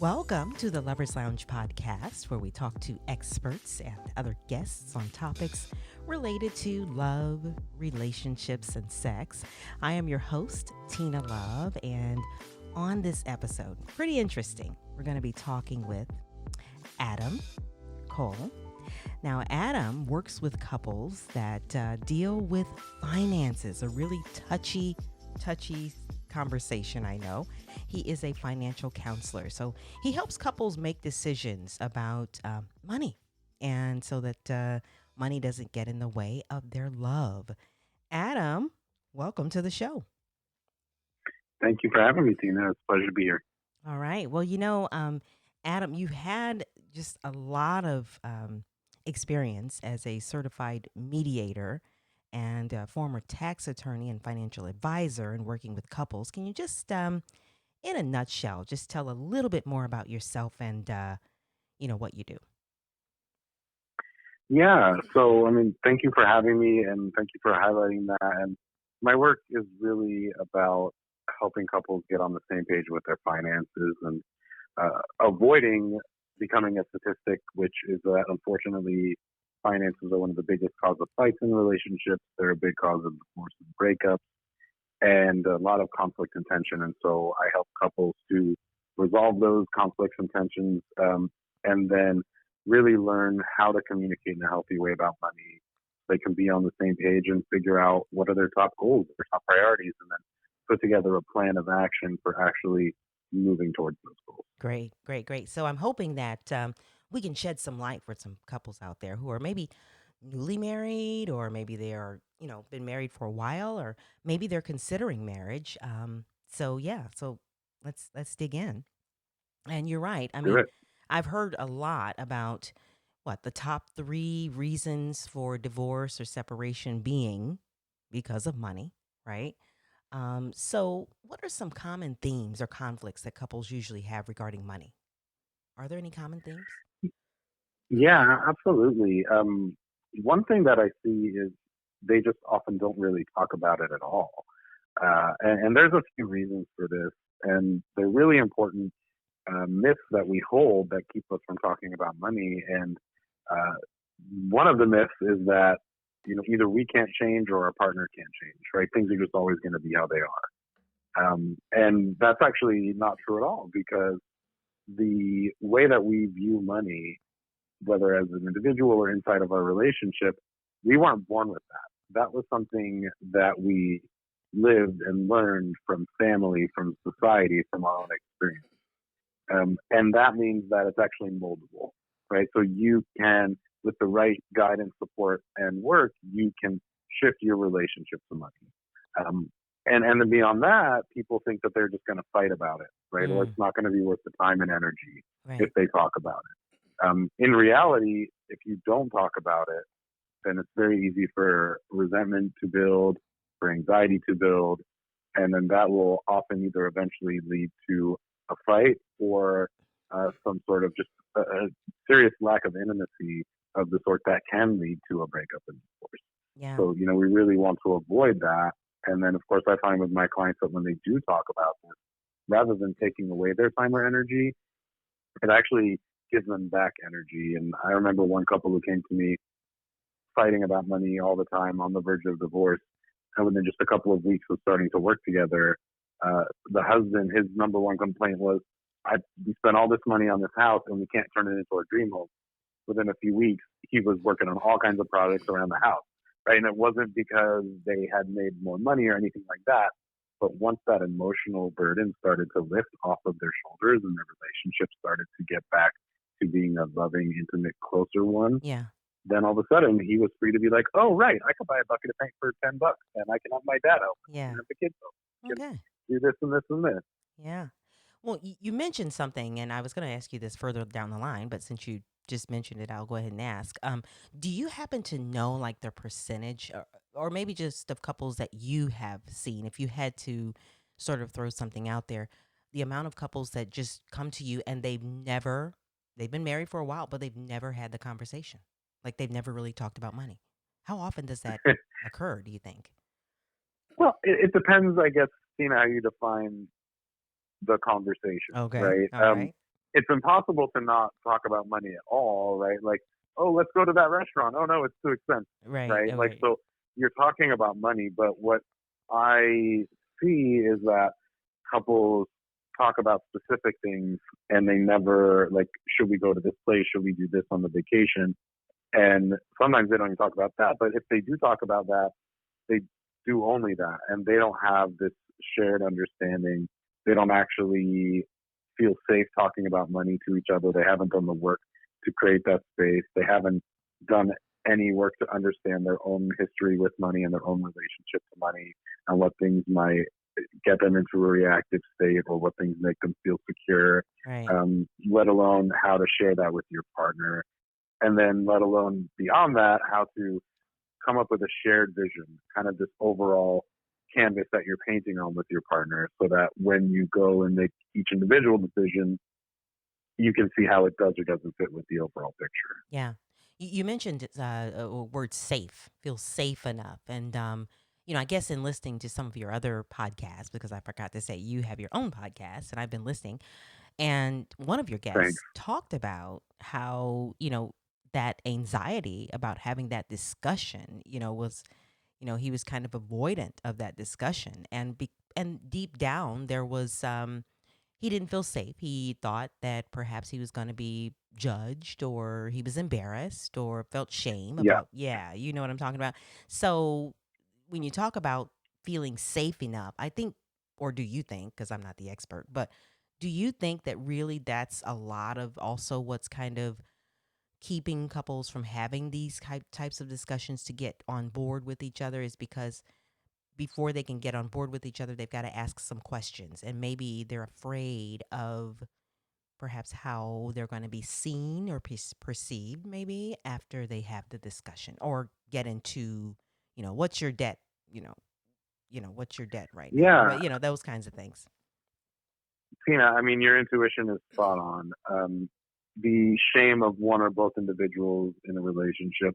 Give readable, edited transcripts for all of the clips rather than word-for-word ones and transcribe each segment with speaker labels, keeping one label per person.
Speaker 1: Welcome to the Lovers Lounge podcast, where we talk to experts and other guests on topics related to love, relationships, and sex. I am your host, Tina Love, and on this episode, pretty interesting, we're going to be talking with Adam Cole. Now, Adam works with couples that deal with finances, a really touchy conversation, I know. He is a financial counselor. So he helps couples make decisions about money and so that money doesn't get in the way of their love. Adam, welcome to the show.
Speaker 2: Thank you for having me, Tina. It's a pleasure to be here.
Speaker 1: All right. Well, Adam, you've had just a lot of experience as a certified mediator and a former tax attorney and financial advisor and working with couples. Can you just, in a nutshell, just tell a little bit more about yourself and, what you do?
Speaker 2: Yeah, thank you for having me and thank you for highlighting that. And my work is really about helping couples get on the same page with their finances and avoiding becoming a statistic, which is that unfortunately finances are one of the biggest cause of fights in relationships. They're a big cause of divorce and breakups and a lot of conflict and tension. And so I help couples to resolve those conflicts and tensions, and then really learn how to communicate in a healthy way about money. They can be on the same page and figure out what are their top goals, their top priorities, and then put together a plan of action for actually moving towards those goals.
Speaker 1: Great, great, great. So I'm hoping that we can shed some light for some couples out there who are maybe newly married, or maybe they are, been married for a while, or maybe they're considering marriage. So yeah, so let's dig in. And you're right. I
Speaker 2: Do
Speaker 1: mean,
Speaker 2: it.
Speaker 1: I've heard a lot about what the top three reasons for divorce or separation being because of money, right? So, what are some common themes or conflicts that couples usually have regarding money? Are there any common themes?
Speaker 2: Yeah, absolutely. One thing that I see is they just often don't really talk about it at all. And there's a few reasons for this, and they're really important myths that we hold that keep us from talking about money. And uh, one of the myths is that either we can't change or our partner can't change. Right? Things are just always going to be how they are, and that's actually not true at all because the way that we view money, whether as an individual or inside of our relationship, we weren't born with that. That was something that we lived and learned from family, from society, from our own experience. And that means that it's actually moldable, right? So you can, with the right guidance, support, and work, you can shift your relationship to money. Um, and then beyond that, people think that they're just going to fight about it, right? Or
Speaker 1: Mm,
Speaker 2: it's not going to be worth the time and energy if
Speaker 1: right.
Speaker 2: they talk about it. In reality, if you don't talk about it, then it's very easy for resentment to build, for anxiety to build, and then that will often either eventually lead to a fight or some sort of just a serious lack of intimacy of the sort that can lead to a breakup and divorce.
Speaker 1: Yeah.
Speaker 2: So, we really want to avoid that. And then, of course, I find with my clients that when they do talk about this, rather than taking away their time or energy, it actually gives them back energy. And I remember one couple who came to me fighting about money all the time on the verge of divorce. And within just a couple of weeks of starting to work together, the husband, his number one complaint was, we spent all this money on this house and we can't turn it into a dream home. Within a few weeks, he was working on all kinds of projects around the house, right? And it wasn't because they had made more money or anything like that. But once that emotional burden started to lift off of their shoulders and their relationship started to get back to being a loving, intimate, closer one,
Speaker 1: Yeah.
Speaker 2: then all of a sudden he was free to be like, oh, right, I could buy a bucket of paint for $10 and I can have my dad help. I can
Speaker 1: Yeah.
Speaker 2: have the kids help. I can
Speaker 1: Okay.
Speaker 2: do this and this and this.
Speaker 1: Yeah. Well, you mentioned something, and I was going to ask you this further down the line, but since you just mentioned it, I'll go ahead and ask. Do you happen to know like the percentage, or maybe just of couples that you have seen, if you had to sort of throw something out there, the amount of couples that just come to you and they've been married for a while, but they've never had the conversation, like they've never really talked about money. How often does that occur? Do you think?
Speaker 2: Well, it depends, I guess, Tina, how you define the conversation,
Speaker 1: Okay.
Speaker 2: right?
Speaker 1: All right.
Speaker 2: it's impossible to not talk about money at all, right? Like, oh, let's go to that restaurant. Oh no, it's too expensive,
Speaker 1: Right.
Speaker 2: right?
Speaker 1: All
Speaker 2: Like,
Speaker 1: right.
Speaker 2: so you're talking about money, but what I see is that couples talk about specific things and they never like, should we go to this place? Should we do this on the vacation? And sometimes they don't even talk about that. But if they do talk about that, they do only that, and they don't have this shared understanding. They don't actually feel safe talking about money to each other. They haven't done the work to create that space. They haven't done any work to understand their own history with money and their own relationship to money and what things might get them into a reactive state or what things make them feel secure,
Speaker 1: Right.
Speaker 2: let alone how to share that with your partner. And then, let alone beyond that, how to come up with a shared vision, kind of this overall canvas that you're painting on with your partner, so that when you go and make each individual decision, you can see how it does or doesn't fit with the overall picture.
Speaker 1: Yeah. You mentioned word safe, feel safe enough. And, I guess in listening to some of your other podcasts, because I forgot to say you have your own podcast and I've been listening. And one of your
Speaker 2: Thanks.
Speaker 1: guests talked about how, that anxiety about having that discussion, was, he was kind of avoidant of that discussion. And deep down, there was, he didn't feel safe. He thought that perhaps he was going to be judged or he was embarrassed or felt shame
Speaker 2: Yeah.
Speaker 1: about, yeah, you know what I'm talking about. So when you talk about feeling safe enough, I think, or do you think, because I'm not the expert, but do you think that really that's a lot of also what's kind of keeping couples from having these types of discussions to get on board with each other is because before they can get on board with each other, they've got to ask some questions. And maybe they're afraid of perhaps how they're going to be seen or perceived maybe after they have the discussion or get into, what's your debt, you know, what's your debt right now?
Speaker 2: Yeah.
Speaker 1: Those kinds of things.
Speaker 2: Tina, I mean, your intuition is spot on. The shame of one or both individuals in a relationship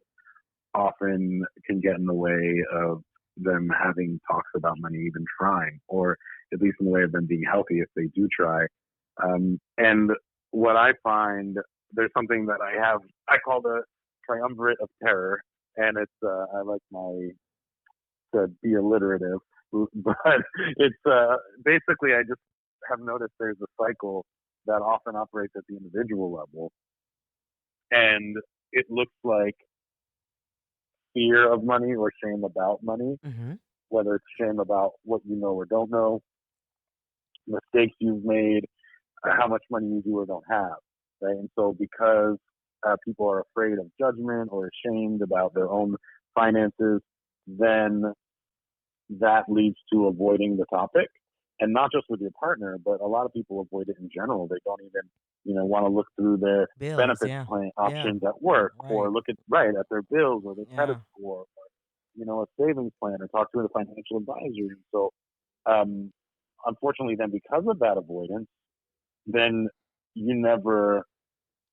Speaker 2: often can get in the way of them having talks about money, even trying, or at least in the way of them being healthy if they do try. And what I find, there's something that I call the triumvirate of terror, and it's, I like to be alliterative, but it's basically, I just have noticed there's a cycle that often operates at the individual level, and it looks like fear of money or shame about money,
Speaker 1: Mm-hmm.
Speaker 2: whether it's shame about what you know or don't know, mistakes you've made, how much money you do or don't have, right? And so because people are afraid of judgment or ashamed about their own finances, then that leads to avoiding the topic. And not just with your partner, but a lot of people avoid it in general. They don't even, want to look through their
Speaker 1: Bills,
Speaker 2: benefits
Speaker 1: yeah.
Speaker 2: plan
Speaker 1: Yeah.
Speaker 2: options at work, or
Speaker 1: Right.
Speaker 2: look at their bills or their credit
Speaker 1: Yeah.
Speaker 2: score, or a savings plan, or talk to a financial advisor. And so, um, unfortunately, then because of that avoidance, then you never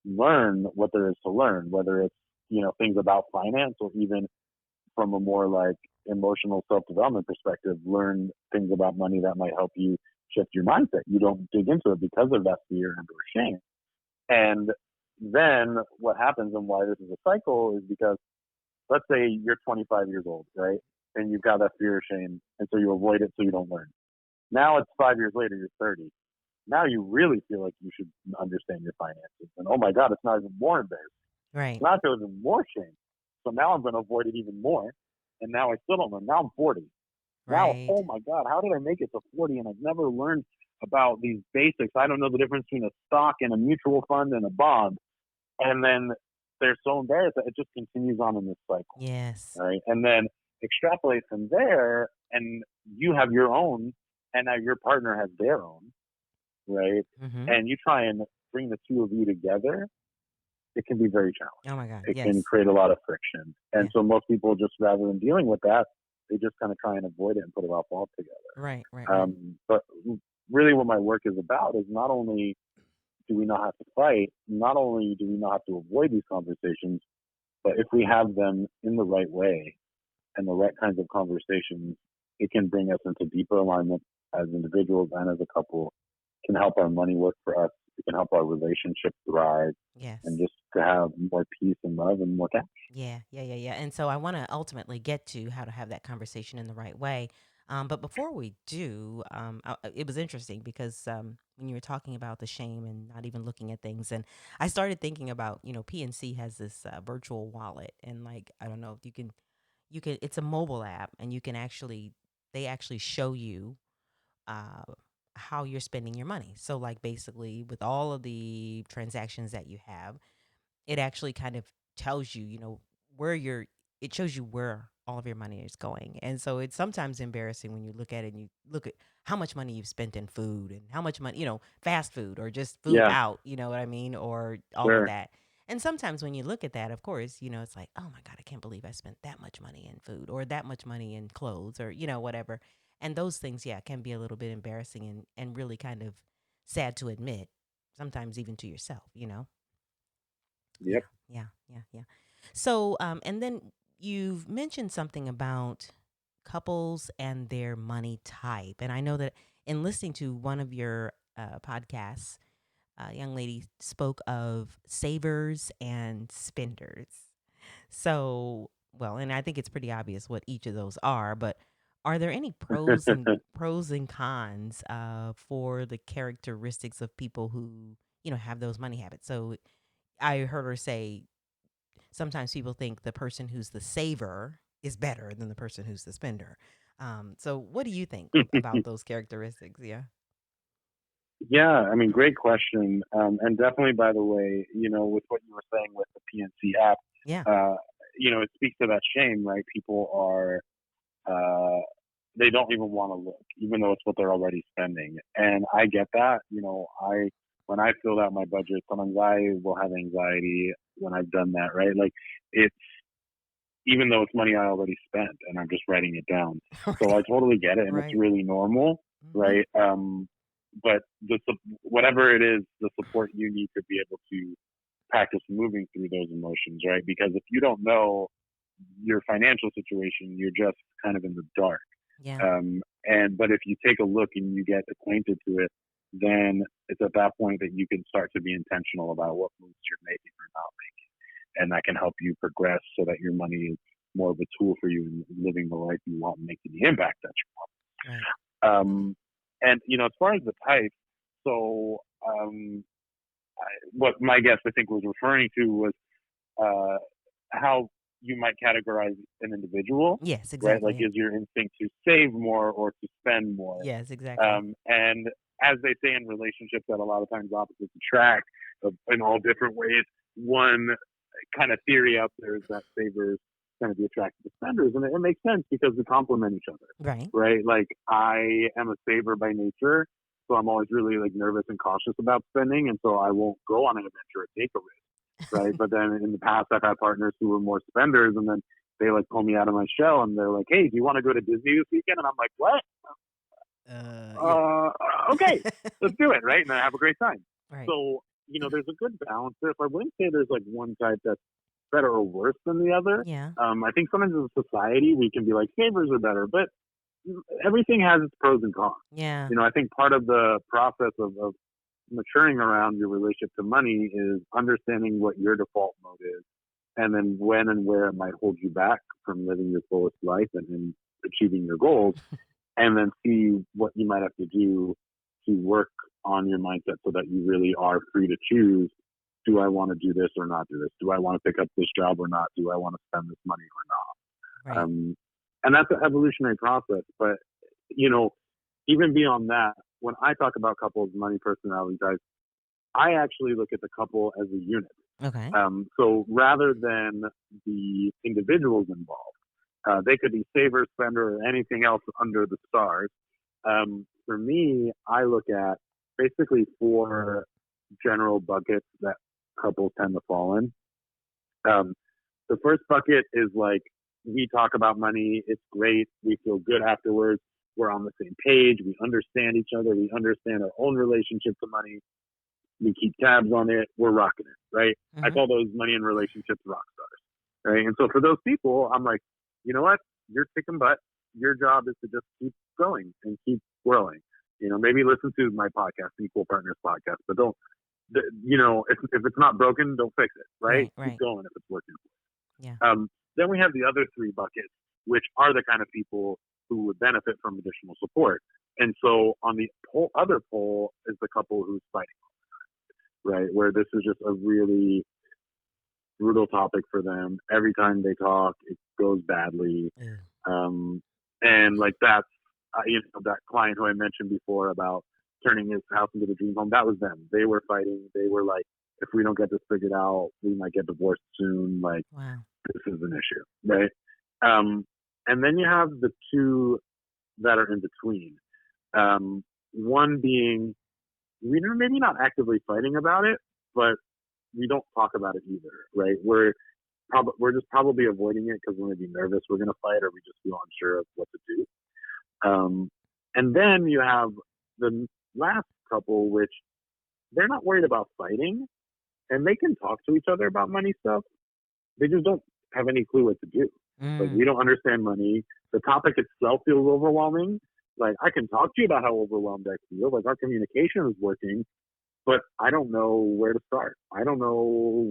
Speaker 2: learn what there is to learn, whether it's things about finance or even from a more like emotional self development perspective, learn things about money that might help you shift your mindset. You don't dig into it because of that fear and or shame. And then what happens and why this is a cycle is because let's say you're 25 years old, right? And you've got that fear or shame, and so you avoid it so you don't learn. Now it's 5 years later, you're 30. Now you really feel like you should understand your finances. And oh my God, it's not even more embarrassing.
Speaker 1: Right.
Speaker 2: Now I feel even more shame. So now I'm going to avoid it even more. And now I still don't know. Now I'm 40. Now,
Speaker 1: Right.
Speaker 2: oh my God, how did I make it to 40 and I've never learned about these basics? I don't know the difference between a stock and a mutual fund and a bond. And then they're so embarrassed that it just continues on in this cycle,
Speaker 1: Yes.
Speaker 2: right? And then extrapolate from there, and you have your own, and now your partner has their own, right?
Speaker 1: Mm-hmm.
Speaker 2: And you try and bring the two of you together, it can be very challenging.
Speaker 1: Oh my God.
Speaker 2: It can
Speaker 1: Yes.
Speaker 2: create a lot of friction. And
Speaker 1: Yeah.
Speaker 2: so most people just, rather than dealing with that, they just kind of try and avoid it and put it off altogether.
Speaker 1: Right. Right. Right.
Speaker 2: But really what my work is about is not only do we not have to fight, not only do we not have to avoid these conversations, but if we have them in the right way and the right kinds of conversations, it can bring us into deeper alignment as individuals and as a couple, can help our money work for us it can help our relationship thrive, and
Speaker 1: Yes.
Speaker 2: just to have more peace and love and more cash.
Speaker 1: Yeah. And so I want to ultimately get to how to have that conversation in the right way. But before we do, it was interesting because when you were talking about the shame and not even looking at things, and I started thinking about, PNC has this virtual wallet, and like I don't know if you can. It's a mobile app, and they actually show you uh, how you're spending your money. So like basically with all of the transactions that you have, it actually kind of tells you, where it shows you where all of your money is going. And so it's sometimes embarrassing when you look at it and you look at how much money you've spent in food and how much money, fast food or just food
Speaker 2: Yeah,
Speaker 1: out, you know what I mean? Or all of
Speaker 2: sure.
Speaker 1: that. And sometimes when you look at that, of course, it's like, oh my God, I can't believe I spent that much money in food or that much money in clothes or, whatever. And those things, yeah, can be a little bit embarrassing and really kind of sad to admit, sometimes even to yourself.
Speaker 2: Yep.
Speaker 1: Yeah. So, and then you've mentioned something about couples and their money type. And I know that in listening to one of your podcasts, a young lady spoke of savers and spenders. So, well, and I think it's pretty obvious what each of those are, but are there any pros and cons for the characteristics of people who, have those money habits? So I heard her say sometimes people think the person who's the saver is better than the person who's the spender. So what do you think about those characteristics? Yeah.
Speaker 2: Yeah, I mean, great question. And definitely, by the way, with what you were saying with the PNC app,
Speaker 1: Yeah.
Speaker 2: uh, it speaks to that shame, right? People are, uh, they don't even want to look, even though it's what they're already spending. And I get that. When I filled out my budget, sometimes I will have anxiety when I've done that, right? Like, it's, even though it's money I already spent and I'm just writing it down. So
Speaker 1: Right.
Speaker 2: I totally get it, and it's
Speaker 1: Right.
Speaker 2: really normal,
Speaker 1: Hmm.
Speaker 2: right? But whatever it is, the support you need to be able to practice moving through those emotions, right? Because if you don't know your financial situation, you're just kind of in the dark.
Speaker 1: Yeah.
Speaker 2: But if you take a look and you get acquainted to it, then it's at that point that you can start to be intentional about what moves you're making or not making, and that can help you progress so that your money is more of a tool for you in living the life you want and making the impact that you
Speaker 1: Right.
Speaker 2: want. And as far as the type, so what my guest I think was referring to was uh, how you might categorize an individual,
Speaker 1: Yes,
Speaker 2: right? Like,
Speaker 1: exactly.
Speaker 2: is your instinct to save more or to spend more?
Speaker 1: Yes, exactly.
Speaker 2: And as they say in relationships, that a lot of times opposites attract in all different ways. One kind of theory out there is that savers kind of be attracted to spenders, and it makes sense because we complement each other,
Speaker 1: Right.
Speaker 2: right? Like, I am a saver by nature, so I'm always really like nervous and cautious about spending, and so I won't go on an adventure or take a risk, right? But then in the past, I've had partners who were more spenders, and then they like pull me out of my shell, and they're like, "Hey, do you want to go to Disney this weekend?" And I'm like, "What?
Speaker 1: Yeah.
Speaker 2: Uh, okay, let's do it, right?" And I have a great time.
Speaker 1: Right.
Speaker 2: So, there's a good balance there. So I wouldn't say there's like one type that's better or worse than the other.
Speaker 1: Yeah.
Speaker 2: I think sometimes as a society we can be like savers are better, but everything has its pros and cons.
Speaker 1: Yeah.
Speaker 2: I think part of the process of maturing around your relationship to money is understanding what your default mode is, and then when and where it might hold you back from living your fullest life and achieving your goals, and then see what you might have to do to work on your mindset so that you really are free to choose, do I want to do this or not do this? Do I want to pick up this job or not? Do I want to spend this money or not?
Speaker 1: Right.
Speaker 2: And that's an evolutionary process. But, you know, even beyond that, when I talk about couples money personality types, I actually look at the couple as a unit.
Speaker 1: Okay.
Speaker 2: So rather than the individuals involved, they could be saver, spender, or anything else under the stars. For me, I look at basically four general buckets that couples tend to fall in. Um, the first bucket is like, we talk about money, it's great, we feel good afterwards, we're on the same page, we understand each other, we understand our own relationship to money, we keep tabs on it, we're rocking it, right? I
Speaker 1: Mm-hmm.
Speaker 2: call those money and relationships rock stars, right? And so for those people, I'm like, you know what? You're kicking butt. Your job is to just keep going and keep growing. Maybe listen to my podcast, Equal Partners podcast, but if it's not broken, don't fix it, right?
Speaker 1: Right,
Speaker 2: Keep
Speaker 1: right.
Speaker 2: going if it's working.
Speaker 1: Yeah.
Speaker 2: Then we have the other three buckets, which are the kind of people who would benefit from additional support. And so on the other pole is the couple who's fighting, right? Where this is just a really brutal topic for them. Every time they talk, it goes badly.
Speaker 1: Ugh.
Speaker 2: Um, and like that's, that client who I mentioned before about turning his house into the dream home, that was them. They were fighting. They were like, if we don't get this figured out, we might get divorced soon. Like,
Speaker 1: Wow.
Speaker 2: this is an issue, right? And then you have the two that are in between. One being, we're maybe not actively fighting about it, but we don't talk about it either, right? We're just probably avoiding it because we're maybe nervous we're going to fight, or we just feel unsure of what to do. And then you have the last couple, which they're not worried about fighting, and they can talk to each other about money stuff. They just don't have any clue what to do. Like, we don't understand money. The topic itself feels overwhelming. Like, I can talk to you about how overwhelmed I feel. Like, our communication is working, but I don't know where to start. I don't know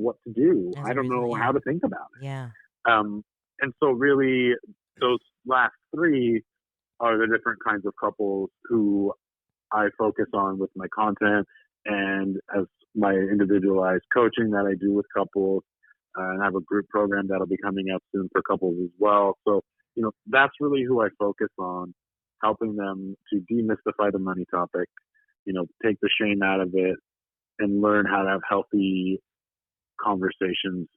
Speaker 2: what to do.
Speaker 1: As
Speaker 2: I
Speaker 1: a
Speaker 2: don't
Speaker 1: result,
Speaker 2: know
Speaker 1: yeah.
Speaker 2: how to think about it.
Speaker 1: Yeah.
Speaker 2: And so really, those last three are the different kinds of couples who I focus on with my content and as my individualized coaching that I do with couples. And I have a group program that'll be coming up soon for couples as well. So, that's really who I focus on, helping them to demystify the money topic, take the shame out of it and learn how to have healthy conversations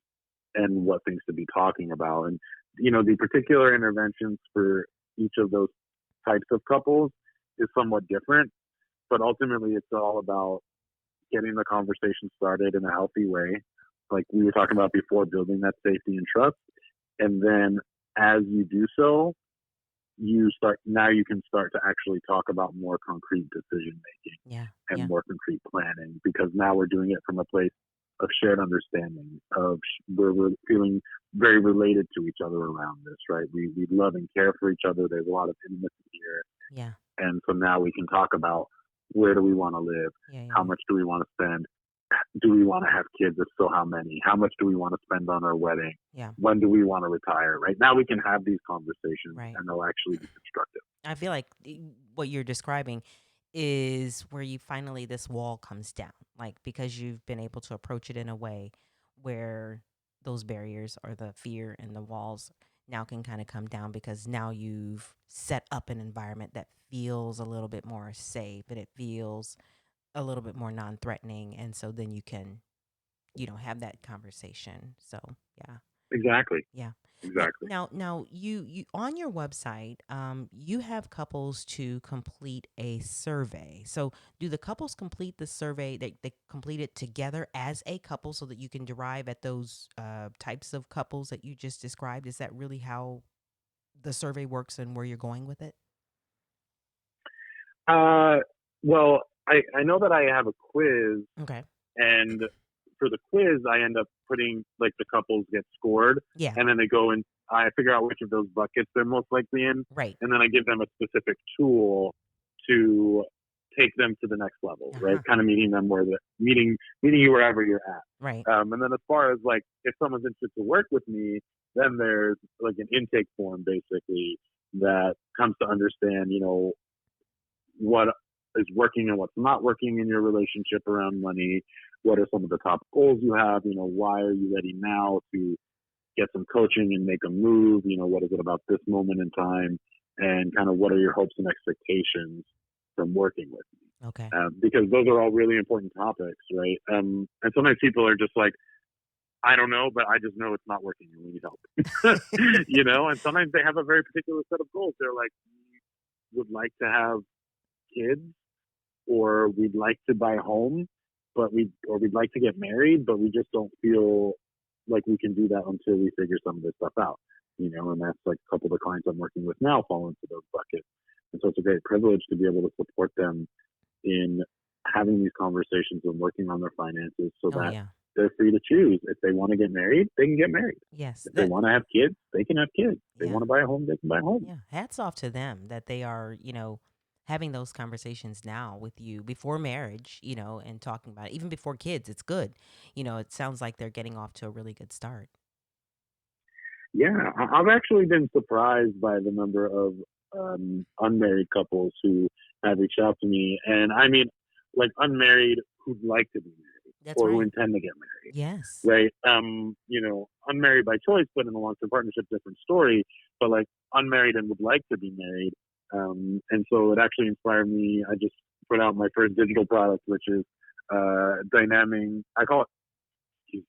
Speaker 2: and what things to be talking about. And, the particular interventions for each of those types of couples is somewhat different, but ultimately it's all about getting the conversation started in a healthy way. Like we were talking about before, building that safety and trust. And then as you do so, you can start to actually talk about more concrete decision making and more concrete planning, because now we're doing it from a place of shared understanding, of where we're feeling very related to each other around this, right? We love and care for each other. There's a lot of intimacy here.
Speaker 1: Yeah.
Speaker 2: And so now we can talk about, where do we want to live? How much do we want to spend? Do we want to have kids? If so, how many? How much do we want to spend on our wedding?
Speaker 1: Yeah.
Speaker 2: When do we want to retire? Right now we can have these conversations and they'll actually be constructive.
Speaker 1: I feel like what you're describing is where this wall comes down, like, because you've been able to approach it in a way where those barriers or the fear and the walls now can kind of come down, because now you've set up an environment that feels a little bit more safe and it feels a little bit more non-threatening, and so then you can have that conversation. So yeah.
Speaker 2: Exactly.
Speaker 1: Yeah.
Speaker 2: Exactly.
Speaker 1: Now you on your website, you have couples to complete a survey. So do the couples complete the survey? They complete it together as a couple so that you can derive at those types of couples that you just described? Is that really how the survey works and where you're going with it?
Speaker 2: Well, I know that I have a quiz.
Speaker 1: Okay.
Speaker 2: And for the quiz, I end up putting, like, the couples get scored.
Speaker 1: Yeah.
Speaker 2: And then they go and I figure out which of those buckets they're most likely in.
Speaker 1: Right.
Speaker 2: And then I give them a specific tool to take them to the next level, right? Kind of meeting them meeting you wherever you're at.
Speaker 1: Right.
Speaker 2: And then as far as, like, if someone's interested to work with me, then there's like an intake form basically that comes to understand, what is working and what's not working in your relationship around money. What are some of the top goals you have? Why are you ready now to get some coaching and make a move? What is it about this moment in time? And kind of what are your hopes and expectations from working with me?
Speaker 1: Okay.
Speaker 2: Because those are all really important topics, right? And sometimes people are just like, I don't know, but I just know it's not working and we need help. And sometimes they have a very particular set of goals. They're like, we would like to have kids, or we'd like to buy a home, but we'd like to get married, but we just don't feel like we can do that until we figure some of this stuff out. And that's like a couple of the clients I'm working with now fall into those buckets. And so it's a great privilege to be able to support them in having these conversations and working on their finances so that they're free to choose. If they want to get married, they can get married.
Speaker 1: Yes.
Speaker 2: If they want to have kids, they can have kids. If they want to buy a home, they can buy a home.
Speaker 1: Yeah. Hats off to them that they are, having those conversations now with you before marriage, and talking about it, even before kids, it's good. It sounds like they're getting off to a really good start.
Speaker 2: Yeah, I've actually been surprised by the number of unmarried couples who have reached out to me, and I mean, like unmarried who'd like to be married
Speaker 1: That's
Speaker 2: or who
Speaker 1: right.
Speaker 2: intend to get married,
Speaker 1: Yes.
Speaker 2: right? Unmarried by choice, but in a long-term partnership, different story. But like unmarried and would like to be married, and so it actually inspired me. I just put out my first digital product, which is dynamic. I call it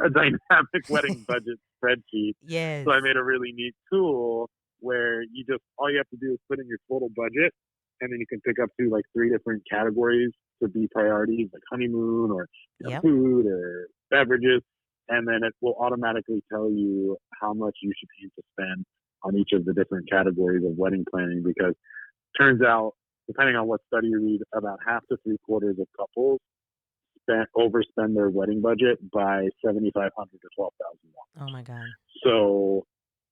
Speaker 2: a dynamic wedding budget spreadsheet. So I
Speaker 1: Yes.
Speaker 2: made a really neat tool where you just all you have to do is put in your total budget, and then you can pick up to like three different categories to be priorities, like honeymoon or
Speaker 1: Yep.
Speaker 2: food or beverages, and then it will automatically tell you how much you should aim to spend on each of the different categories of wedding planning. Because turns out, depending on what study you read, about half to three quarters of couples overspend their wedding budget by 7,500 to 12,000.
Speaker 1: Oh my God.
Speaker 2: So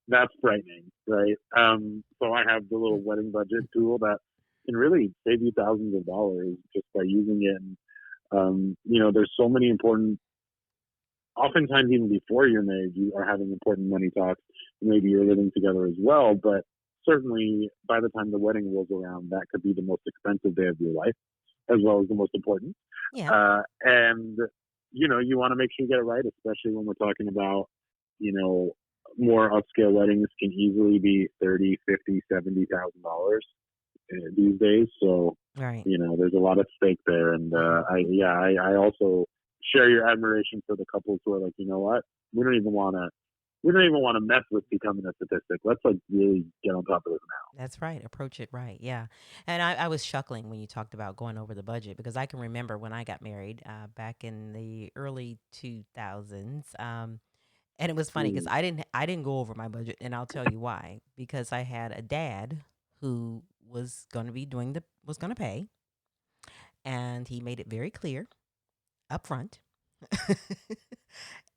Speaker 2: that's frightening, right? So I have the little wedding budget tool that can really save you thousands of dollars just by using it. And, there's so many important. Oftentimes, even before you're married, you are having important money talks. Maybe you're living together as well, but certainly by the time the wedding rolls around, that could be the most expensive day of your life, as well as the most important.
Speaker 1: Yeah.
Speaker 2: And you want to make sure you get it right, especially when we're talking about, you know, more upscale weddings can easily be 30, 50, $70,000 these days. So,
Speaker 1: Right.
Speaker 2: there's a lot at stake there. And I also share your admiration for the couples who are like, you know what, we don't even want to. We don't even want to mess with becoming a statistic. Let's like really get on top of this now.
Speaker 1: That's right. Approach it right. Yeah. And I was chuckling when you talked about going over the budget because I can remember when I got married back in the early 2000s. And it was funny because
Speaker 2: Mm.
Speaker 1: I didn't go over my budget, and I'll tell you why. Because I had a dad who was going to be was going to pay, and he made it very clear up front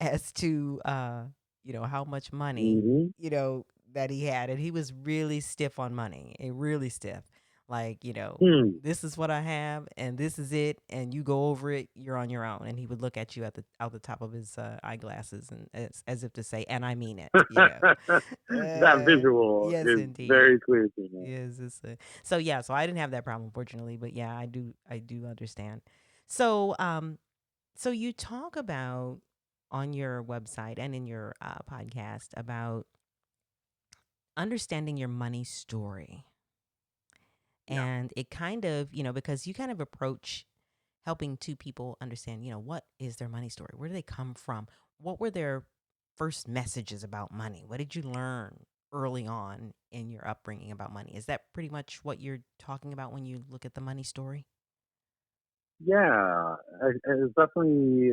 Speaker 1: as to how much money
Speaker 2: Mm-hmm.
Speaker 1: that he had, and he was really stiff on money, really stiff. Like,
Speaker 2: Hmm.
Speaker 1: this is what I have, and this is it, and you go over it, you're on your own. And he would look at you at the out the top of his eyeglasses, and as if to say, "And I mean it."
Speaker 2: That visual
Speaker 1: Yes,
Speaker 2: is
Speaker 1: indeed.
Speaker 2: very clear to me.
Speaker 1: Yes, so yeah, so I didn't have that problem, unfortunately, but yeah, I do understand. So so you talk about on your website and in your podcast about understanding your money story.
Speaker 2: Yeah.
Speaker 1: And it kind of, because you kind of approach helping two people understand, what is their money story? Where do they come from? What were their first messages about money? What did you learn early on in your upbringing about money? Is that pretty much what you're talking about when you look at the money story?
Speaker 2: Yeah, it's definitely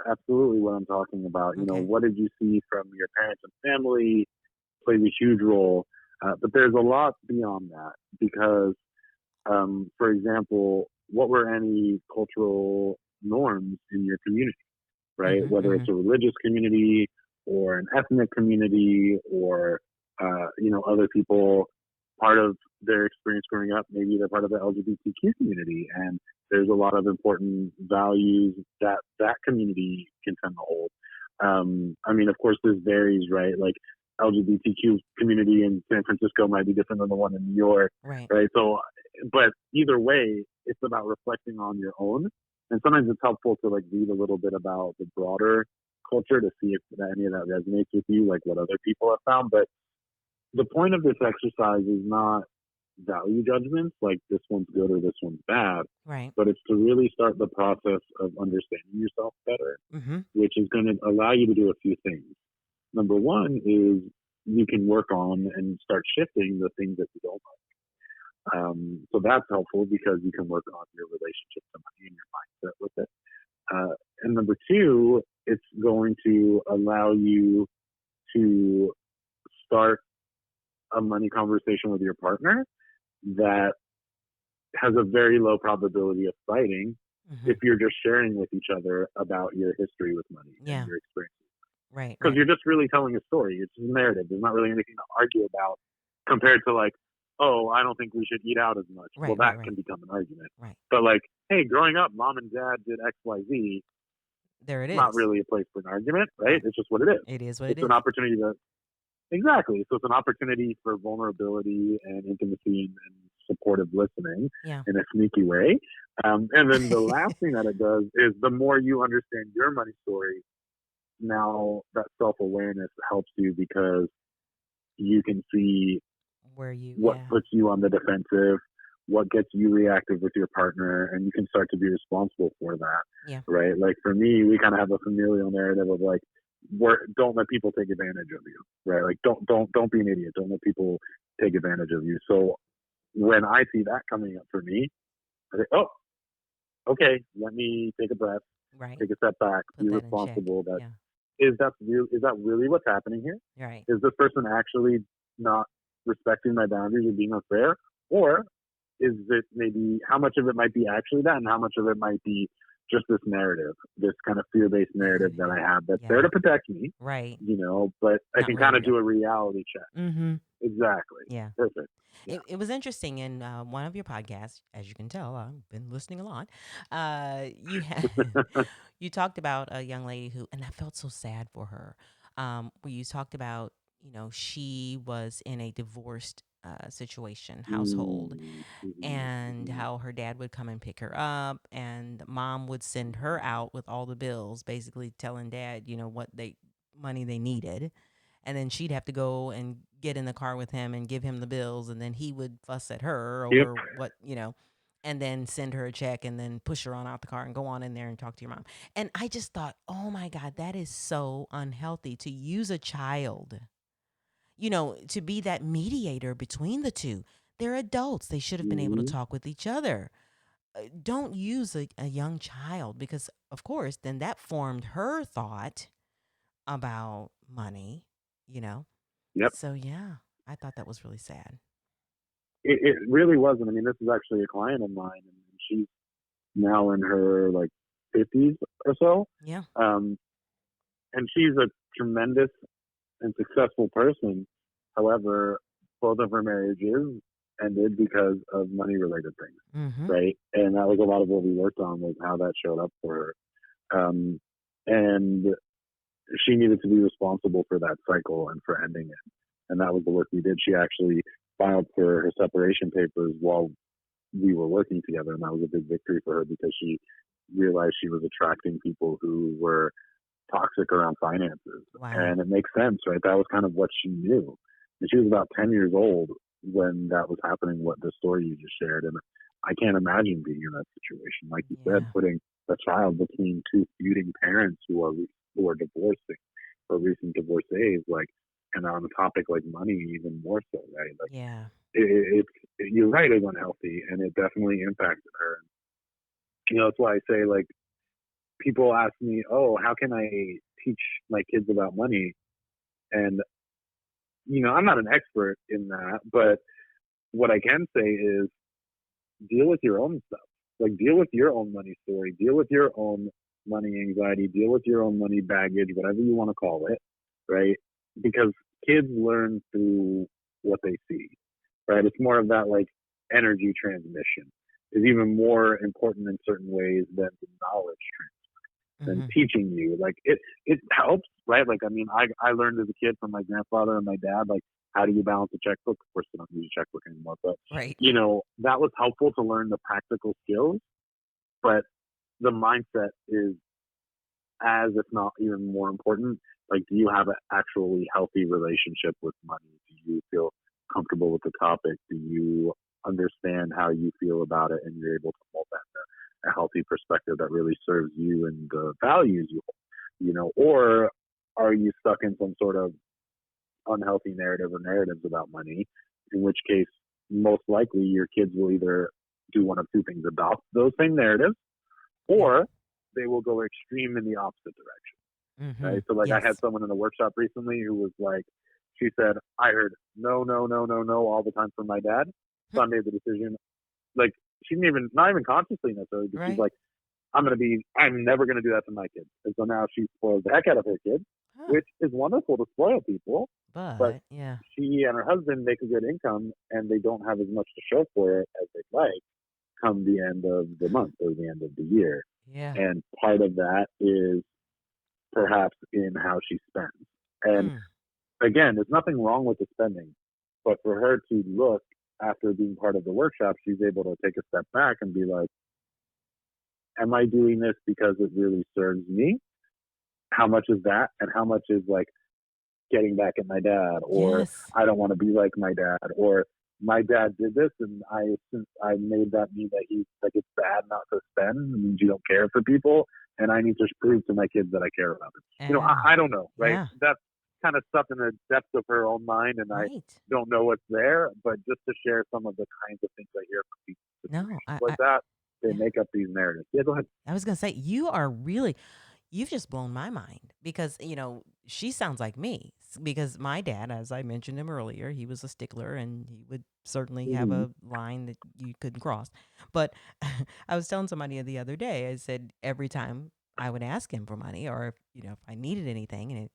Speaker 2: absolutely what I'm talking about.
Speaker 1: Okay.
Speaker 2: What did you see from your parents and family plays a huge role. But there's a lot beyond that because, for example, what were any cultural norms in your community, right?
Speaker 1: Mm-hmm.
Speaker 2: Whether
Speaker 1: Mm-hmm.
Speaker 2: it's a religious community or an ethnic community or, other people, part of their experience growing up, maybe they're part of the LGBTQ community. And there's a lot of important values that that community can tend to hold. I mean, of course, this varies, right? Like LGBTQ community in San Francisco might be different than the one in New York,
Speaker 1: Right.
Speaker 2: right? So, but either way, it's about reflecting on your own. And sometimes it's helpful to like read a little bit about the broader culture to see if any of that resonates with you, like what other people have found. But the point of this exercise is not value judgments, like this one's good or this one's bad,
Speaker 1: Right.
Speaker 2: but it's to really start the process of understanding yourself better,
Speaker 1: Mm-hmm.
Speaker 2: which is going to allow you to do a few things. Number one is you can work on and start shifting the things that you don't like. So that's helpful because you can work on your relationship to money and your mindset with it. And number two, it's going to allow you to start a money conversation with your partner that has a very low probability of fighting
Speaker 1: Mm-hmm.
Speaker 2: if you're just sharing with each other about your history with money and
Speaker 1: Yeah.
Speaker 2: your experience.
Speaker 1: Right.
Speaker 2: Because
Speaker 1: Right.
Speaker 2: you're just really telling a story. It's a narrative. There's not really anything to argue about compared to like, oh, I don't think we should eat out as much. Well,
Speaker 1: Right, right,
Speaker 2: that
Speaker 1: right,
Speaker 2: can become an argument.
Speaker 1: right.
Speaker 2: But like, hey, growing up, mom and dad did X, Y, Z.
Speaker 1: There it
Speaker 2: Not
Speaker 1: is.
Speaker 2: really a place for an argument, right?
Speaker 1: Right.
Speaker 2: It's just what it is.
Speaker 1: It is what it
Speaker 2: It's an
Speaker 1: is.
Speaker 2: opportunity to exactly. So it's an opportunity for vulnerability and intimacy and supportive listening
Speaker 1: Yeah.
Speaker 2: in a sneaky way. And then the last thing that it does is the more you understand your money story, now that self awareness helps you because you can see
Speaker 1: Where you,
Speaker 2: what
Speaker 1: yeah.
Speaker 2: puts you on the defensive, what gets you reactive with your partner, and you can start to be responsible for that.
Speaker 1: Yeah.
Speaker 2: Right? Like for me, we kind of have a familial narrative of like, don't let people take advantage of you, right? Like don't be an idiot. Don't let people take advantage of you. So when I see that coming up for me, I say, oh, okay, let me take a breath,
Speaker 1: Right.
Speaker 2: take a step back,
Speaker 1: Put
Speaker 2: be
Speaker 1: that in check.
Speaker 2: responsible. That
Speaker 1: Yeah.
Speaker 2: is that really what's happening here?
Speaker 1: Right.
Speaker 2: Is this person actually not respecting my boundaries or being unfair? Or is it maybe how much of it might be actually that and how much of it might be just this narrative, this kind of fear-based narrative that I have that's there to protect me,
Speaker 1: Right.
Speaker 2: but I
Speaker 1: Not
Speaker 2: can
Speaker 1: ready
Speaker 2: kind
Speaker 1: to
Speaker 2: of
Speaker 1: go.
Speaker 2: do a reality check.
Speaker 1: Mm-hmm.
Speaker 2: Exactly.
Speaker 1: Yeah.
Speaker 2: Perfect. Yeah.
Speaker 1: It was interesting in one of your podcasts, as you can tell, I've been listening a lot. You had you talked about a young lady who, and I felt so sad for her. Where you talked about, she was in a divorced situation, household, and how her dad would come and pick her up, and mom would send her out with all the bills, basically telling dad, what money they needed, and then she'd have to go and get in the car with him and give him the bills, and then he would fuss at her
Speaker 2: Yep.
Speaker 1: over and then send her a check and then push her on out the car and go on in there and talk to your mom. And I just thought, oh my God, that is so unhealthy to use a child, to be that mediator between the two. They're adults. They should have been able to talk with each other. Don't use a young child because, of course, then that formed her thought about money, you know?
Speaker 2: Yep.
Speaker 1: So, yeah, I thought that was really sad.
Speaker 2: It really wasn't. I mean, this is actually a client of mine, and she's now in her like 50s or so.
Speaker 1: Yeah.
Speaker 2: And she's a tremendous and successful person. However, both of her marriages ended because of money related things, right? And that was a lot of what we worked on, was how that showed up for her. And she needed to be responsible for that cycle and for ending it. And that was the work we did. She actually filed for her separation papers while we were working together, and that was a big victory for her because she realized she was attracting people who were toxic around finances.
Speaker 1: Wow.
Speaker 2: And it makes sense, right? That was kind of what she knew. And she was about 10 years old when that was happening, what the story you just shared. And I can't imagine being in that situation. Like you said, putting a child between two feuding parents who are divorcing or recent divorcees, like, and on a topic like money, even more so, right? Like, you're right, it's unhealthy, and it definitely impacted her. That's why I say, like, people ask me, oh, how can I teach my kids about money? And, I'm not an expert in that, but what I can say is deal with your own stuff. Like, deal with your own money story, deal with your own money anxiety, deal with your own money baggage, whatever you want to call it, right? Because kids learn through what they see, right? It's more of that, like, energy transmission is even more important in certain ways than the knowledge transfer, than teaching you. Like, it helps, right? Like, I mean, I learned as a kid from my grandfather and my dad, like, how do you balance a checkbook? Of course, they don't use a checkbook anymore, but, that was helpful to learn the practical skills. But the mindset is as, if not even more important. Like, do you have an actually healthy relationship with money? Do you feel comfortable with the topic? Do you understand how you feel about it and you're able to mold that to a healthy perspective that really serves you and the values you hold? Or are you stuck in some sort of unhealthy narrative or narratives about money, in which case most likely your kids will either do one of two things: adopt those same narratives, or they will go extreme in the opposite direction. Right? So, like, I had someone in a workshop recently who was like, she said, I heard no, no, no, no, no all the time from my dad. So I made the decision. Like, she didn't not even consciously necessarily, but she's like, I'm never going to do that to my kids. And so now she spoils the heck out of her kids
Speaker 1: Huh.
Speaker 2: which is wonderful to spoil people. But
Speaker 1: But yeah.
Speaker 2: she and her husband make a good income, and they don't have as much to show for it as they'd like come the end of the month or the end of the year.
Speaker 1: Yeah.
Speaker 2: And part of that is perhaps in how she spends. And
Speaker 1: Mm.
Speaker 2: again, there's nothing wrong with the spending, but for her to look after being part of the workshop, she's able to take a step back and be like, am I doing this because it really serves me? How much is that? And how much is like getting back at my dad, or
Speaker 1: Yes.
Speaker 2: I don't want to be like my dad, or my dad did this and since I made that mean that he's like it's bad not to spend, it means you don't care for people, and I need to prove to my kids that I care about them.
Speaker 1: Ah.
Speaker 2: I don't know, right?
Speaker 1: Yeah.
Speaker 2: That's kind of stuff in the depths of her own mind, and I
Speaker 1: Right.
Speaker 2: don't know what's there, but just to share some of the kinds of things I hear from people in
Speaker 1: No.
Speaker 2: situations like that, they
Speaker 1: Yeah.
Speaker 2: make up these narratives. Yeah, go ahead.
Speaker 1: I was gonna say you've just blown my mind because she sounds like me because my dad, as I mentioned him earlier, he was a stickler and he would certainly have
Speaker 2: Mm-hmm.
Speaker 1: a line that you couldn't cross. But I was telling somebody the other day, I said every time I would ask him for money or if I needed anything, and it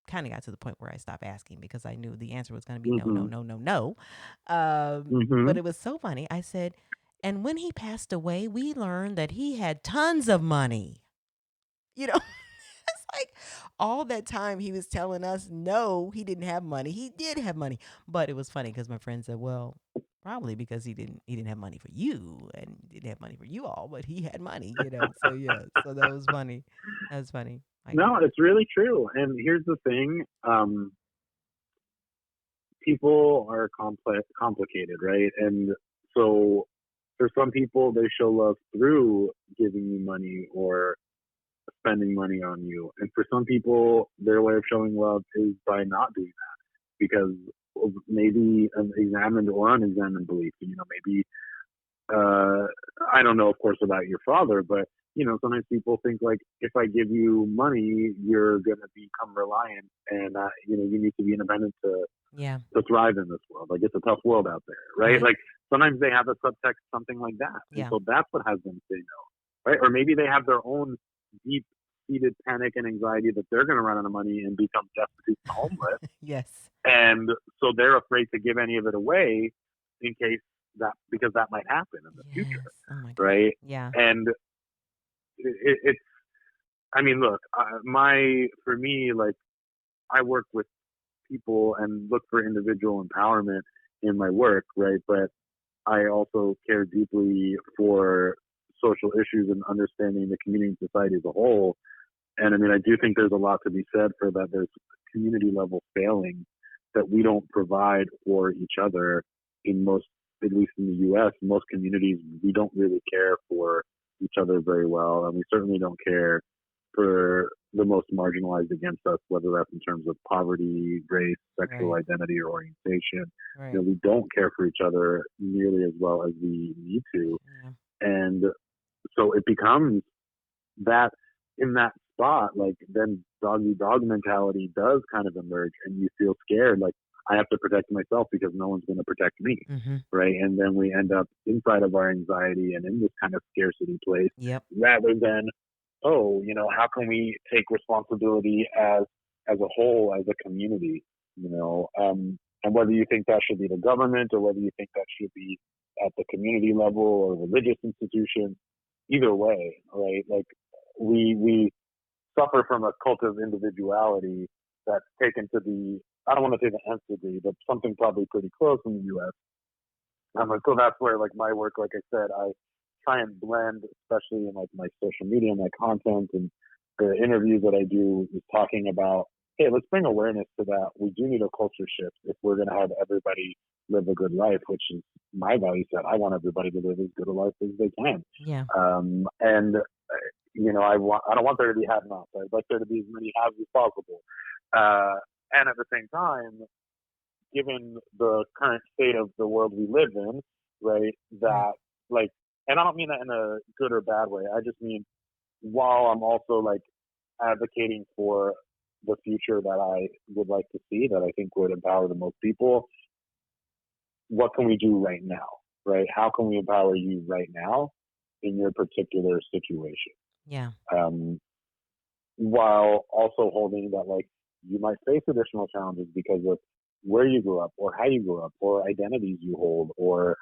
Speaker 1: kind of got to the point where I stopped asking because I knew the answer was going to be no, no,
Speaker 2: Mm-hmm.
Speaker 1: no, no, no.
Speaker 2: Mm-hmm.
Speaker 1: But it was so funny. I said, and when he passed away, we learned that he had tons of money. You know, it's like all that time he was telling us, no, he didn't have money. He did have money. But it was funny because my friend said, well, probably because he didn't have money for you and he didn't have money for you all, but he had money. So yeah, so that was funny. That was funny. My
Speaker 2: No,
Speaker 1: God.
Speaker 2: it's really true. And here's the thing: people are complicated, right? And so for some people, they show love through giving you money or spending money on you. And for some people, their way of showing love is by not doing that because of maybe an examined or unexamined belief. Maybe uh, I don't know, of course, about your father, but sometimes people think like if I give you money, you're gonna become reliant, and you need to be independent
Speaker 1: Yeah.
Speaker 2: to thrive in this world. Like it's a tough world out there, right?
Speaker 1: Right.
Speaker 2: Like sometimes they have a subtext, something like that, and
Speaker 1: Yeah.
Speaker 2: so that's what has them say no, right? Or maybe they have their own deep-seated panic and anxiety that they're going to run out of money and become destitute and homeless,
Speaker 1: Yes.
Speaker 2: and so they're afraid to give any of it away in case that because that might happen in the future,
Speaker 1: Yes. Oh my God.
Speaker 2: right?
Speaker 1: Yeah.
Speaker 2: And it's, I mean, look, for me, like I work with people and look for individual empowerment in my work, right? But I also care deeply for social issues and understanding the community and society as a whole. And I mean, I do think there's a lot to be said for that. There's community level failing that we don't provide for each other in most, at least in the U.S. Most communities, we don't really care for each other very well, and we certainly don't care for the most marginalized against us, whether that's in terms of poverty, race, sexual
Speaker 1: Right.
Speaker 2: identity, or orientation.
Speaker 1: Right.
Speaker 2: We don't care for each other nearly as well as we need to,
Speaker 1: Yeah.
Speaker 2: and so it becomes that in that spot, like then dog eat dog mentality does kind of emerge, and you feel scared, like I have to protect myself because no one's going to protect me,
Speaker 1: Mm-hmm.
Speaker 2: right? And then we end up inside of our anxiety and in this kind of scarcity place,
Speaker 1: Yep.
Speaker 2: rather than how can we take responsibility as a whole, as a community, and whether you think that should be the government or whether you think that should be at the community level or religious institutions, either way, right? Like we suffer from a cult of individuality that's taken to the I don't want to say the nth degree, but something probably pretty close in the U.S. And so that's where like my work, like I said, I try and blend, especially in like my social media, my content, and the interviews that I do, is talking about, hey, let's bring awareness to that. We do need a culture shift if we're going to have everybody live a good life, which is my value set. I want everybody to live as good a life as they can,
Speaker 1: Yeah.
Speaker 2: and I don't want there to be have-nots. I'd like there to be as many haves as possible, and at the same time, given the current state of the world we live in, right?
Speaker 1: Right.
Speaker 2: That like, and I don't mean that in a good or bad way. I just mean while I'm also like advocating for the future that I would like to see, that I think would empower the most people. What can we do right now, right? How can we empower you right now in your particular situation?
Speaker 1: Yeah.
Speaker 2: Um, while also holding that like you might face additional challenges because of where you grew up or how you grew up or identities you hold or,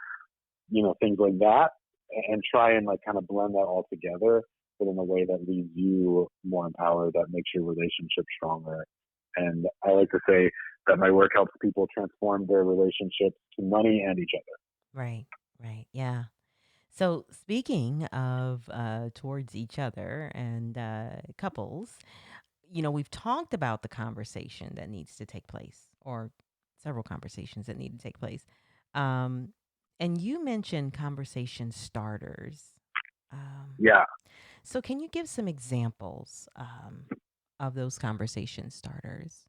Speaker 2: things like that, and try and like kind of blend that all together, but in a way that leaves you more empowered, that makes your relationship stronger. And I like to say that my work helps people transform their relationships to money and each other.
Speaker 1: Right. Right. Yeah. So, speaking of towards each other and couples, we've talked about the conversation that needs to take place, or several conversations that need to take place. Um, and you mentioned conversation starters. Um,
Speaker 2: Yeah.
Speaker 1: so, can you give some examples of those conversation starters?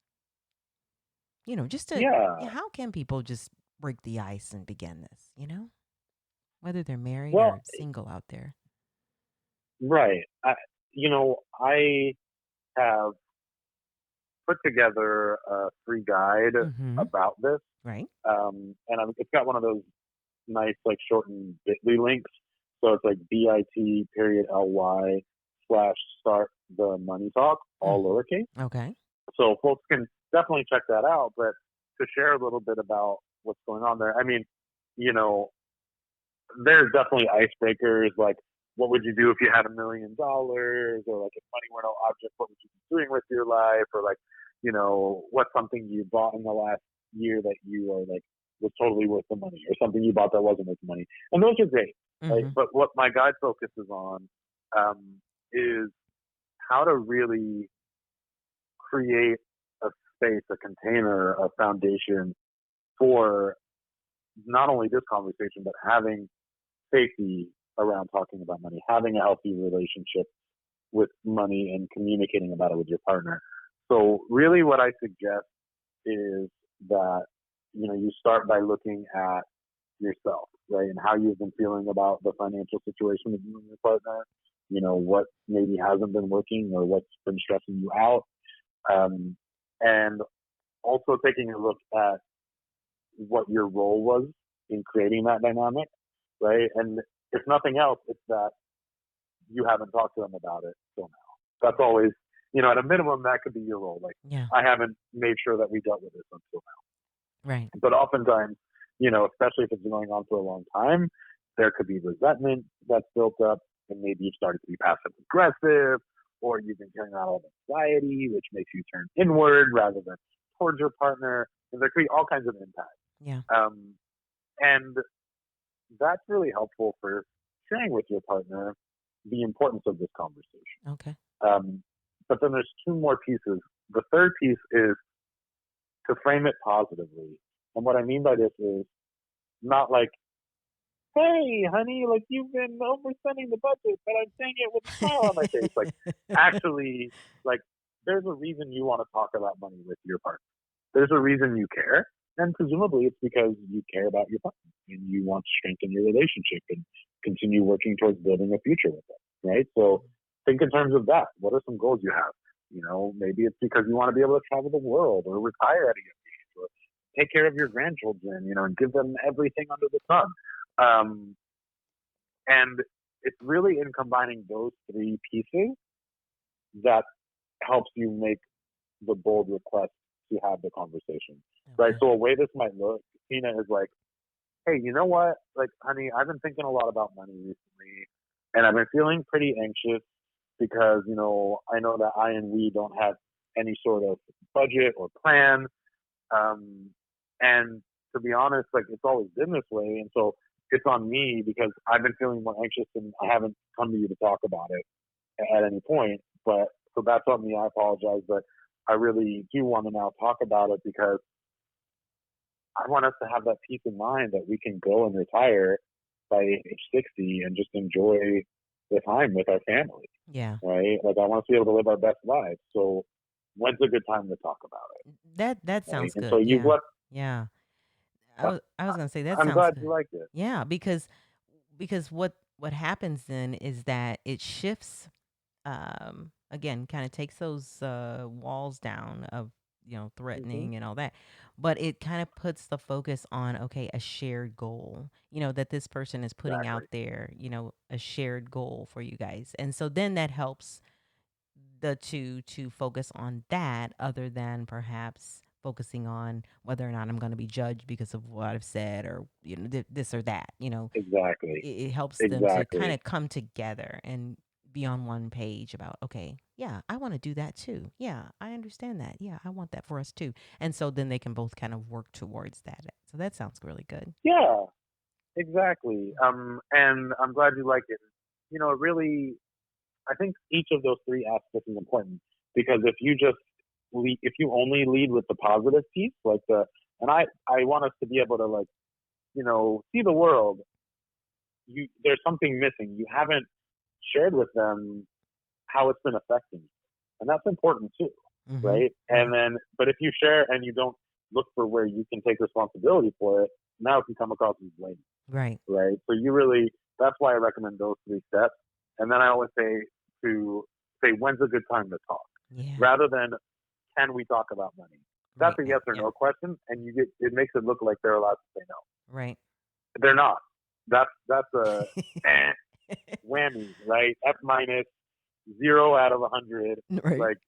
Speaker 1: Just to,
Speaker 2: Yeah.
Speaker 1: yeah, how can people just break the ice and begin this, whether they're married
Speaker 2: Well,
Speaker 1: or single out there?
Speaker 2: right. I have put together a free guide
Speaker 1: Mm-hmm.
Speaker 2: about this.
Speaker 1: Right.
Speaker 2: It's got one of those nice, like, shortened Bitly links. So it's like bit period ly / start the money talk, all
Speaker 1: Mm-hmm.
Speaker 2: lowercase.
Speaker 1: Okay.
Speaker 2: So folks can definitely check that out. But to share a little bit about what's going on there, I mean, you know, there's definitely icebreakers like, what would you do if you had $1 million, or like, if money were no object, what would you be doing with your life, or like, what's something you bought in the last year that you are like was totally worth the money, or something you bought that wasn't worth the money, and those are great, right?
Speaker 1: Mm-hmm.
Speaker 2: But what my guide focuses on um, is how to really create a space, a container, a foundation for not only this conversation, but having safety around talking about money, having a healthy relationship with money and communicating about it with your partner. So really what I suggest is that, you start by looking at yourself, right? And how you've been feeling about the financial situation with you and your partner, what maybe hasn't been working or what's been stressing you out. Um, and also taking a look at what your role was in creating that dynamic, right? And if nothing else, it's that you haven't talked to them about it till now. That's always, at a minimum, that could be your role. Like,
Speaker 1: Yeah.
Speaker 2: I haven't made sure that we dealt with this until
Speaker 1: Right.
Speaker 2: now. But oftentimes, especially if it's been going on for a long time, there could be resentment that's built up, and maybe you've started to be passive aggressive, or you've been carrying out all anxiety, which makes you turn inward rather than towards your partner. And there could be all kinds of impacts.
Speaker 1: Yeah.
Speaker 2: And that's really helpful for sharing with your partner the importance of this conversation.
Speaker 1: Okay.
Speaker 2: Um, but then there's two more pieces. The third piece is to frame it positively. And what I mean by this is not like, hey, honey, like, you've been overspending the budget, but I'm saying it with a smile on my face. Like, actually, like, there's a reason you want to talk about money with your partner. There's a reason you care. And presumably it's because you care about your partner and you want to strengthen your relationship and continue working towards building a future with them, right? So think in terms of that. What are some goals you have? Maybe it's because you want to be able to travel the world or retire at a young age or take care of your grandchildren, and give them everything under the sun. And it's really in combining those three pieces that helps you make the bold request to have the conversation, right?
Speaker 1: Okay.
Speaker 2: So a way this might look, Tina, is like, hey, you know what? Like, honey, I've been thinking a lot about money recently, and I've been feeling pretty anxious because, I know that I and we don't have any sort of budget or plan. And to be honest, like, it's always been this way. And so it's on me because I've been feeling more anxious and I haven't come to you to talk about it at any point. But so that's on me. I apologize. But I really do want to now talk about it because I want us to have that peace of mind that we can go and retire by age 60 and just enjoy the time with our family,
Speaker 1: Yeah.
Speaker 2: right? Like, I want us to be able to live our best lives. So when's a good time to talk about it,
Speaker 1: That
Speaker 2: right?
Speaker 1: sounds
Speaker 2: And so
Speaker 1: good.
Speaker 2: you've
Speaker 1: Yeah.
Speaker 2: left.
Speaker 1: Yeah. I
Speaker 2: uh,
Speaker 1: was I was gonna say that
Speaker 2: I'm
Speaker 1: sounds
Speaker 2: glad
Speaker 1: good.
Speaker 2: you liked it.
Speaker 1: Yeah, because what happens then is that it shifts, again, kind of takes those walls down of,
Speaker 2: Hmm.
Speaker 1: threatening and all that, but it kind of puts the focus on, okay, a shared goal, that this person is putting out
Speaker 2: Exactly.
Speaker 1: there, a shared goal for you guys. And so then that helps the two to focus on that other than perhaps focusing on whether or not I'm going to be judged because of what I've said or this or that.
Speaker 2: Exactly.
Speaker 1: It helps them to kind
Speaker 2: Exactly.
Speaker 1: of come together and be on one page about, okay, yeah, I want to do that too. Yeah, I understand that. Yeah, I want that for us too. And so then they can both kind of work towards that. So that sounds really good.
Speaker 2: Yeah, exactly. And I'm glad you like it. It really, I think each of those three aspects is important because if you only lead with the positive piece, and I want us to be able to see the world. There's something missing. You haven't shared with them how it's been affecting you, and that's important too,
Speaker 1: Mm-hmm.
Speaker 2: right?
Speaker 1: Right.
Speaker 2: And then, but if you share and you don't look for where you can take responsibility for it, now it can come across as blame,
Speaker 1: Right.
Speaker 2: right? So that's why I recommend those three steps. And then I always say when's a good time to talk,
Speaker 1: Yeah.
Speaker 2: rather than can we talk about money? That's
Speaker 1: Right.
Speaker 2: a yes or
Speaker 1: Yeah.
Speaker 2: no question, and it makes it look like they're allowed to say no.
Speaker 1: Right.
Speaker 2: They're not. That's a eh, whammy, right? F minus, 0 out of 100.
Speaker 1: Right.
Speaker 2: Like,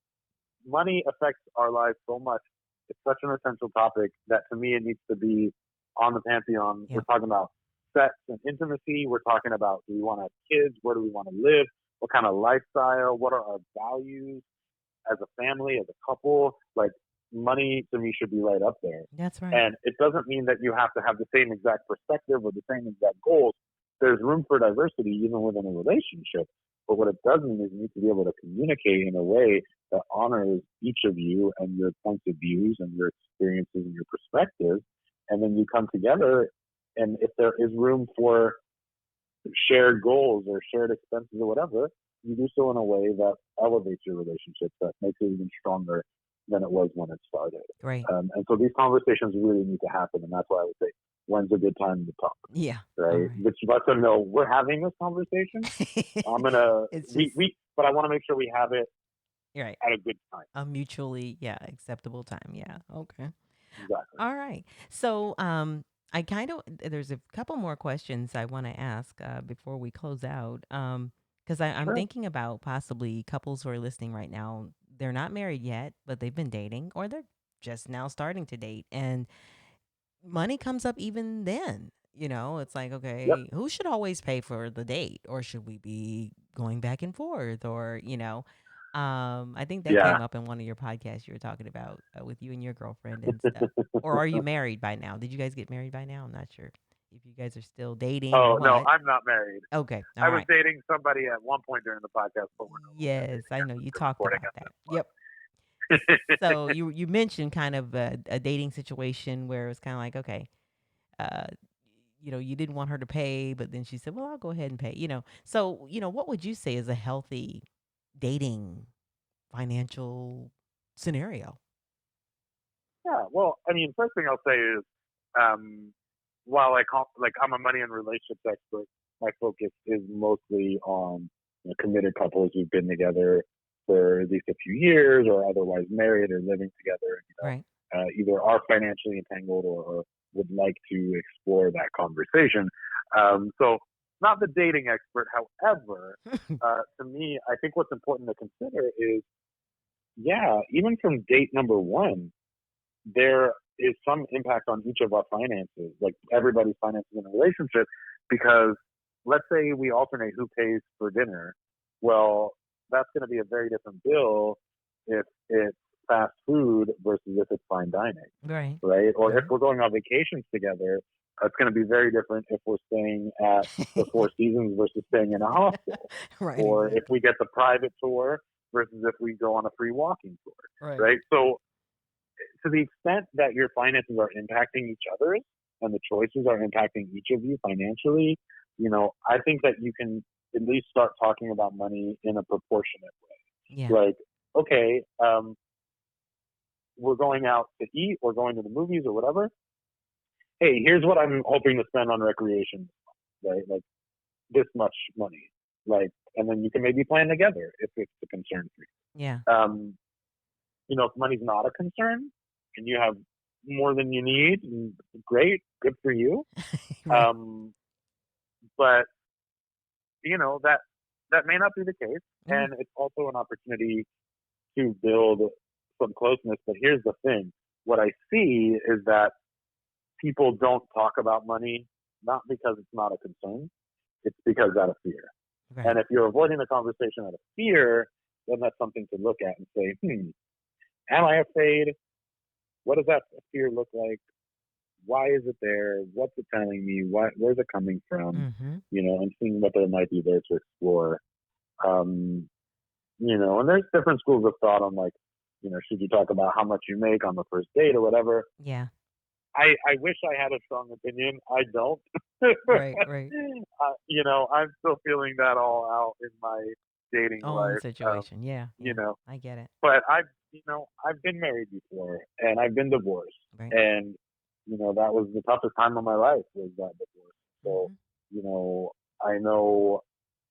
Speaker 2: money affects our lives so much. It's such an essential topic that to me it needs to be on the pantheon. We're
Speaker 1: Yep.
Speaker 2: talking about sex and intimacy. We're talking about, do we want to have kids? Where do we want to live? What kind of lifestyle? What are our values as a family, as a couple? Like, money to me should be right up there.
Speaker 1: That's right.
Speaker 2: And it doesn't mean that you have to have the same exact perspective or the same exact goals. There's room for diversity even within a relationship. But what it does mean is you need to be able to communicate in a way that honors each of you and your points of views and your experiences and your perspectives. And then you come together, and if there is room for shared goals or shared expenses or whatever, you do so in a way that elevates your relationship, that makes it even stronger than it was when it started.
Speaker 1: Right.
Speaker 2: And so these conversations really need to happen, and that's why I would say, when's a good time to talk,
Speaker 1: Yeah. All
Speaker 2: right?
Speaker 1: right.
Speaker 2: Which lets them know we're having this conversation. I'm gonna
Speaker 1: It's just
Speaker 2: but I want to make sure we have it
Speaker 1: right.
Speaker 2: at a good time.
Speaker 1: A mutually, yeah, acceptable time. Yeah. Okay.
Speaker 2: Exactly.
Speaker 1: All right. So, I kind of there's a couple more questions I want to ask before we close out. Because I'm
Speaker 2: Sure.
Speaker 1: thinking about possibly couples who are listening right now. They're not married yet, but they've been dating, or they're just now starting to date, and money comes up even then. It's like,
Speaker 2: Yep.
Speaker 1: okay, who should always pay for the date, or should we be going back and forth, or I think that
Speaker 2: Yeah.
Speaker 1: came up in one of your podcasts you were talking about with you and your girlfriend and stuff. Or are you married by now? Did you guys get married by now? I'm not sure if you guys are still dating or
Speaker 2: Oh no,
Speaker 1: what.
Speaker 2: I'm not married.
Speaker 1: Okay,
Speaker 2: I
Speaker 1: all
Speaker 2: was
Speaker 1: right.
Speaker 2: dating somebody at one point during the podcast, but we're no longer
Speaker 1: Yes,
Speaker 2: dating
Speaker 1: I know
Speaker 2: after
Speaker 1: you
Speaker 2: the
Speaker 1: talked
Speaker 2: recording
Speaker 1: about
Speaker 2: at
Speaker 1: that.
Speaker 2: this
Speaker 1: Yep.
Speaker 2: point.
Speaker 1: So you mentioned kind of a dating situation where it was kind of like, okay, uh, you didn't want her to pay, but then she said, "Well, I'll go ahead and pay." So what would you say is a healthy dating financial scenario?
Speaker 2: Yeah. Well, I mean, first thing I'll say is, um, while I'm a money and relationships expert, my focus is mostly on committed couples who've been together for at least a few years or otherwise married or living together.
Speaker 1: Right.
Speaker 2: Either are financially entangled or would like to explore that conversation. So, not the dating expert. However, to me, I think what's important to consider is, yeah, even from date number one, there is some impact on each of our finances, like everybody's finances in a relationship, because let's say we alternate who pays for dinner. Well, that's going to be a very different bill if it's fast food versus if it's fine dining,
Speaker 1: Right.
Speaker 2: right? Or if
Speaker 1: Right.
Speaker 2: we're going on vacations together, it's going to be very different if we're staying at the Four Seasons versus staying in a hostel,
Speaker 1: Right.
Speaker 2: or if
Speaker 1: Exactly.
Speaker 2: we get the private tour versus if we go on a free walking tour,
Speaker 1: Right.
Speaker 2: right? So to the extent that your finances are impacting each other's and the choices are impacting each of you financially, I think that you can at least start talking about money in a proportionate
Speaker 1: Yeah.
Speaker 2: way. Like, okay, we're going out to eat or going to the movies or whatever. Hey, here's what I'm hoping to spend on recreation, right? Like this much money. Like, and then you can maybe plan together if it's a concern for
Speaker 1: Yeah.
Speaker 2: you. If money's not a concern and you have more than you need, great, good for you.
Speaker 1: Right.
Speaker 2: Um, but that that may not be the case,
Speaker 1: Mm,
Speaker 2: and it's also an opportunity to build some closeness. But here's the thing: what I see is that people don't talk about money not because it's not a concern, it's because out of fear.
Speaker 1: right.
Speaker 2: And if you're avoiding the conversation out of fear, then that's something to look at and say, am I afraid? What does that fear look like? Why is it there? What's it telling me? Where's it coming from?
Speaker 1: Mm-hmm.
Speaker 2: And seeing what there might be there to explore. Um, and there's different schools of thought on like, should you talk about how much you make on the first date or whatever?
Speaker 1: Yeah.
Speaker 2: I wish I had a strong opinion. I don't.
Speaker 1: Right. Right.
Speaker 2: I'm still feeling that all out in my dating
Speaker 1: Own
Speaker 2: life.
Speaker 1: situation. Yeah.
Speaker 2: You
Speaker 1: Yeah.
Speaker 2: know,
Speaker 1: I get it.
Speaker 2: but I've been married before and I've been divorced,
Speaker 1: Right.
Speaker 2: and that was the toughest time of my life was that divorce. So
Speaker 1: Mm-hmm.
Speaker 2: I know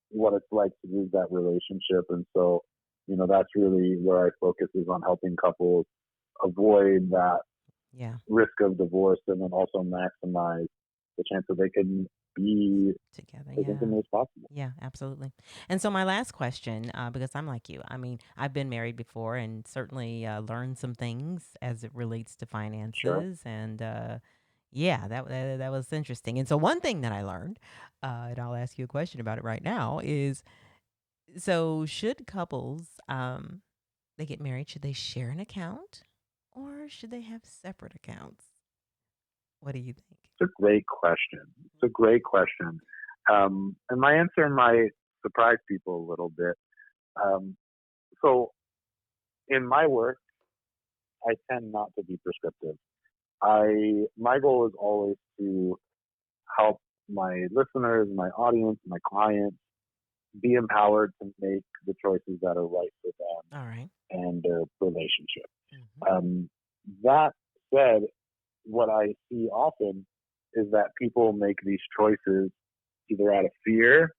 Speaker 2: what it's like to lose that relationship, and so that's really where I focus is on helping couples avoid that
Speaker 1: Yeah.
Speaker 2: risk of divorce and then also maximize the chance that they can be
Speaker 1: Together.
Speaker 2: as
Speaker 1: Yeah.
Speaker 2: intimate as possible.
Speaker 1: Yeah, absolutely. And so, my last question, because I'm like you, I mean, I've been married before and certainly learned some things as it relates to
Speaker 2: Sure.
Speaker 1: finances. And yeah, that was interesting. And so, one thing that I learned, and I'll ask you a question about it right now, is so should couples, they get married, should they share an account or should they have separate accounts? What do you think?
Speaker 2: It's a great question. It's a great question. And my answer might surprise people a little bit. Um, so in my work, I tend not to be prescriptive. My goal is always to help my listeners, my audience, my clients be empowered to make the choices that are right for them
Speaker 1: All right.
Speaker 2: and their relationship.
Speaker 1: Mm-hmm.
Speaker 2: Um, that said, what I see often is that people make these choices either out of fear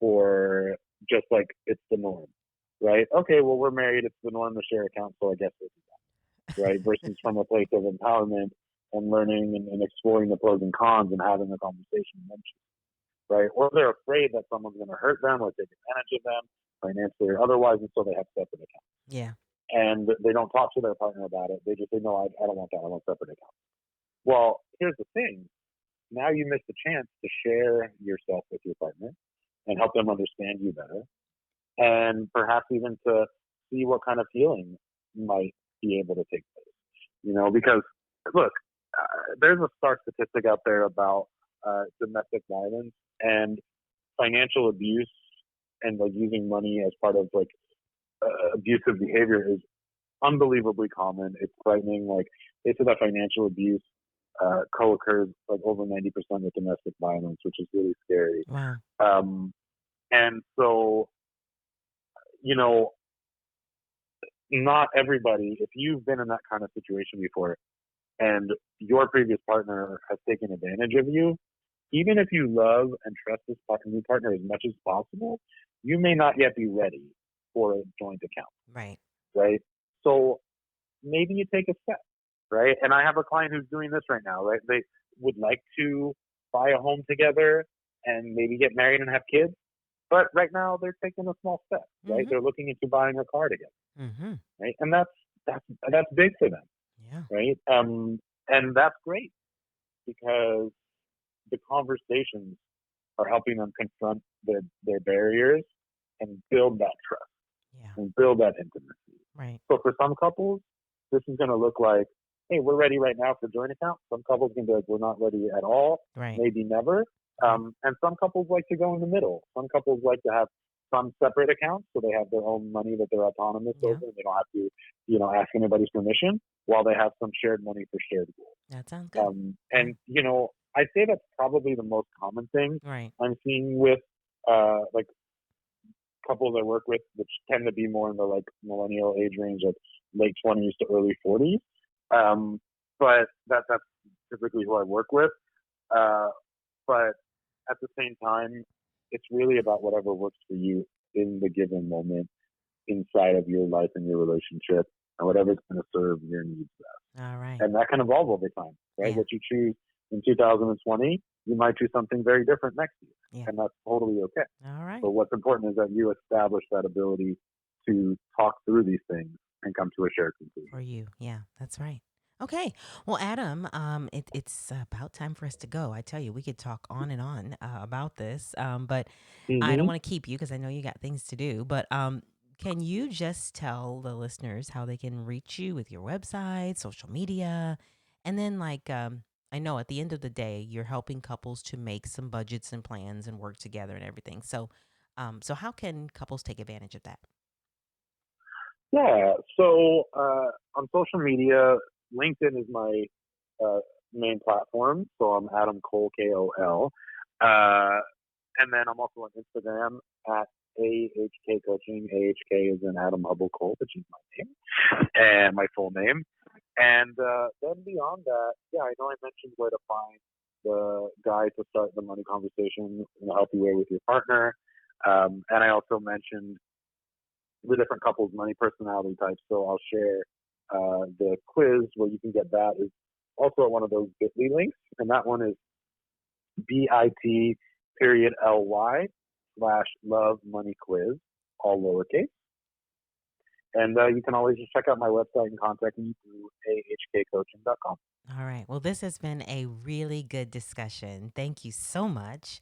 Speaker 2: or just like it's the norm, right? Okay, well, we're married, it's the norm to share accounts, so I guess we'll do that, right? Versus from a place of empowerment and learning and exploring the pros and cons and having a conversation eventually, right? Or they're afraid that someone's going to hurt them or take advantage of them financially or otherwise, and so they have separate accounts.
Speaker 1: Yeah.
Speaker 2: And they don't talk to their partner about it. They just say, no, I don't want that. I want separate accounts. Well, here's the thing. Now you missed the chance to share yourself with your partner and help them understand you better, and perhaps even to see what kind of healing might be able to take place. Because look, there's a stark statistic out there about domestic violence and financial abuse, and like using money as part of like abusive behavior is unbelievably common. It's frightening. Like they say that financial abuse co-occurs like over 90% with domestic violence, which is really scary.
Speaker 1: Wow.
Speaker 2: Um, and so, you know, not everybody, if you've been in that kind of situation before and your previous partner has taken advantage of you, even if you love and trust this new partner as much as possible, you may not yet be ready for a joint account,
Speaker 1: Right.
Speaker 2: right? So maybe you take a step, right? And I have a client who's doing this right now, right? They would like to buy a home together and maybe get married and have kids, but right now they're taking a small step, right?
Speaker 1: Mm-hmm.
Speaker 2: They're looking into buying a car together,
Speaker 1: Mm-hmm.
Speaker 2: right? And that's big for them,
Speaker 1: Yeah.
Speaker 2: right? And that's great because the conversations are helping them confront their barriers and build that trust
Speaker 1: Yeah.
Speaker 2: and build that intimacy.
Speaker 1: Right.
Speaker 2: So for some couples, this is going to look like, hey, we're ready right now for joint account. Some couples can be like, we're not ready at all,
Speaker 1: Right.
Speaker 2: maybe never.
Speaker 1: Right.
Speaker 2: And some couples like to go in the middle. Some couples like to have some separate accounts so they have their own money that they're autonomous
Speaker 1: Yeah.
Speaker 2: over and they don't have to, ask anybody's permission while they have some shared money for shared goals.
Speaker 1: That sounds good. Yeah.
Speaker 2: And, I'd say that's probably the most common thing
Speaker 1: Right.
Speaker 2: I'm seeing with like couples I work with, which tend to be more in the like millennial age range of late 20s to early 40s. But that's typically who I work with. But at the same time, it's really about whatever works for you in the given moment inside of your life and your relationship and whatever's going to serve your needs best.
Speaker 1: All right.
Speaker 2: And that can evolve over time, right?
Speaker 1: Yeah.
Speaker 2: What you choose In 2020, you might do something very different next year,
Speaker 1: Yeah.
Speaker 2: and that's totally okay.
Speaker 1: All right.
Speaker 2: But what's important is that you establish that ability to talk through these things and come to a shared conclusion.
Speaker 1: For you. Yeah, that's right. Okay. Well, Adam, it's about time for us to go. I tell you, we could talk on and on about this, but I don't
Speaker 2: Hmm.
Speaker 1: want to keep you because I know you got things to do. But can you just tell the listeners how they can reach you with your website, social media, and then I know at the end of the day, you're helping couples to make some budgets and plans and work together and everything. So how can couples take advantage of that?
Speaker 2: Yeah. So on social media, LinkedIn is my uh, main platform. So I'm Adam Cole, Kol. And then I'm also on Instagram at AHK Coaching. AHK is in Adam Hubble Cole, which is my name and my full name. And then beyond that, yeah, I know I mentioned where to find the guide to start the money conversation in a healthy way with your partner. And I also mentioned the different couples' money personality types. So I'll share the quiz where you can get that is also at one of those bit.ly links. And that one is bit.ly/love money quiz, all lowercase. And you can always just check out my website and contact me through ahkcoaching.com.
Speaker 1: All right. Well, this has been a really good discussion. Thank you so much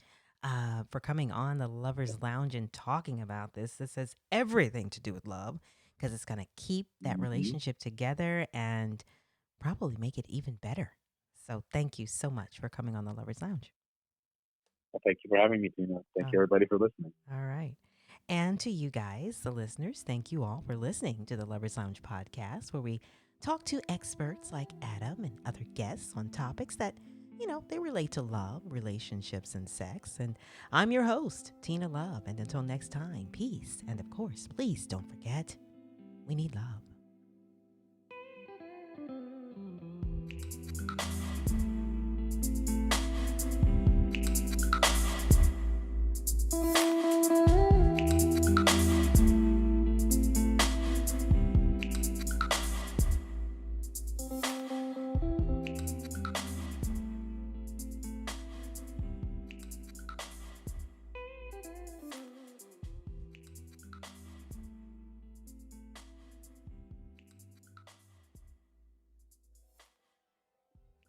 Speaker 1: for coming on the Lovers Lounge and talking about this. This has everything to do with love because it's going to keep that
Speaker 2: Mm-hmm.
Speaker 1: relationship together and probably make it even better. So, thank you so much for coming on the Lovers Lounge.
Speaker 2: Well, thank you for having me, Tina. Thank
Speaker 1: Uh,
Speaker 2: you, everybody, for listening.
Speaker 1: all right. And to you guys, the listeners, thank you all for listening to the Lovers Lounge podcast, where we talk to experts like Adam and other guests on topics that, they relate to love, relationships, and sex. And I'm your host, Tina Love. And until next time, peace. And of course, please don't forget, we need love.